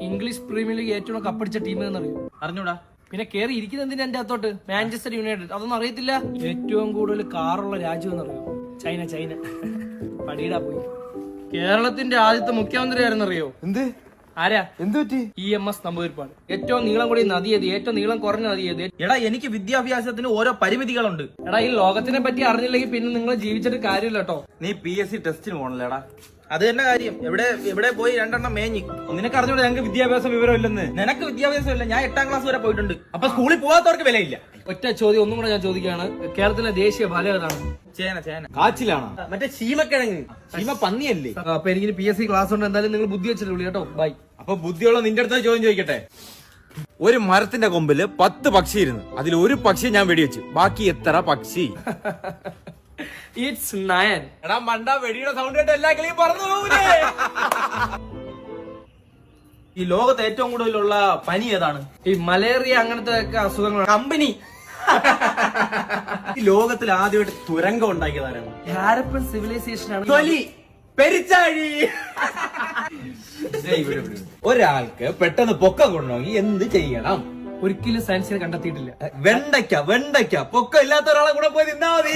English premier league ഏറ്റവും കപ്പടിച്ച team എന്നറിയോ? അറിഞ്ഞൂടാ. പിന്നെ കേറി ഇരിക്കുന്നതിന്റെ എന്റെ അകത്തോട്ട് മാഞ്ചസ്റ്റർ യുണൈറ്റഡ്. അതൊന്നും അറിയത്തില്ല. ഏറ്റവും കൂടുതൽ കാറുള്ള രാജ്യം എന്നറിയോ? ചൈന. പടിയിടാ പോയി. കേരളത്തിന്റെ ആദ്യത്തെ മുഖ്യമന്ത്രി ആരെന്നറിയോ? എന്ത്? ആരാ? എന്ത് പറ്റി? EMS നമ്പൂതിരിപ്പാട്. ഏറ്റവും നീളം കൂടിയ നദി ഏത്? ഏറ്റവും നീളം കുറഞ്ഞ നദി ഏത്? എടാ, എനിക്ക് വിദ്യാഭ്യാസത്തിന് ഓരോ പരിമിതികളുണ്ട്. എടാ, ഈ ലോകത്തിനെ പറ്റി അറിഞ്ഞില്ലെങ്കിൽ പിന്നെ നിങ്ങൾ ജീവിച്ചിട്ട് കാര്യമില്ല കേട്ടോ. നീ PSC ടെസ്റ്റിന് പോണല്ലേടാ? അത് തന്നെ കാര്യം. എവിടെ പോയി 2 എണ്ണം മേഞ്ഞ്. നിനക്ക് അറിഞ്ഞൂടെ ഞങ്ങൾക്ക് വിദ്യാഭ്യാസ വിവരം ഇല്ലെന്ന്? നിനക്ക് വിദ്യാഭ്യാസം ഇല്ല. ഞാൻ 8ാം ക്ലാസ് വരെ പോയിട്ടുണ്ട്. അപ്പൊ സ്കൂളിൽ പോകാത്തവർക്ക് വിലയില്ല. ഒറ്റ ചോദ്യം ഒന്നും കൂടെ ഞാൻ ചോദിക്കുകയാണ്. കേരളത്തിലെ ദേശീയ ഫലം ഏതാണ്? ചേന. കാച്ചിലാണോ? മറ്റേ ശീമക്കിഴങ്ങ്. ശീമ പന്നിയല്ലേ? അപ്പൊ എനിക്ക് PSC ക്ലാസ് ഉണ്ട്. എന്തായാലും നിങ്ങൾ ബുദ്ധി വെച്ചിട്ട് വിളി കേട്ടോ. ബൈ. അപ്പൊ ബുദ്ധിയുള്ള നിന്റെ അടുത്ത് ചോദ്യം ചോദിക്കട്ടെ. ഒരു മരത്തിന്റെ കൊമ്പില് 10 പക്ഷി ഇരുന്നു. അതിൽ ഒരു പക്ഷിയെ ഞാൻ വെടിവെച്ചു. ബാക്കി എത്ര പക്ഷി? It's 9. എടാ മണ്ട, വെടിയുടെ സൗണ്ട് കേട്ട് എല്ലാ കിളിയും പറന്നു പോകൂലേ? ഈ ലോകത്ത് ഏറ്റവും കൂടുതലുള്ള പനി ഏതാണ്? ഈ മലേറിയ അങ്ങനത്തെ ഒക്കെ അസുഖങ്ങൾ. കമ്പനി. ഈ ലോകത്തിൽ ആദ്യമായിട്ട് തുരങ്കം ഉണ്ടാക്കിയതാരാണ്? ഹാരപ്പൻ സിവിലൈസേഷൻ ആണ്. തൊലി. പെരിച്ചാഴി. ഒരാൾക്ക് പെട്ടെന്ന് പൊക്കം കൊണ്ടുപോയി എന്ത് ചെയ്യണം? ഒരിക്കലും സയൻസിനെ കണ്ടെത്തിയിട്ടില്ല. വെണ്ടയ്ക്ക. പൊക്കം ഇല്ലാത്ത ഒരാളെ കൂടെ പോയി നിന്നാ മതി.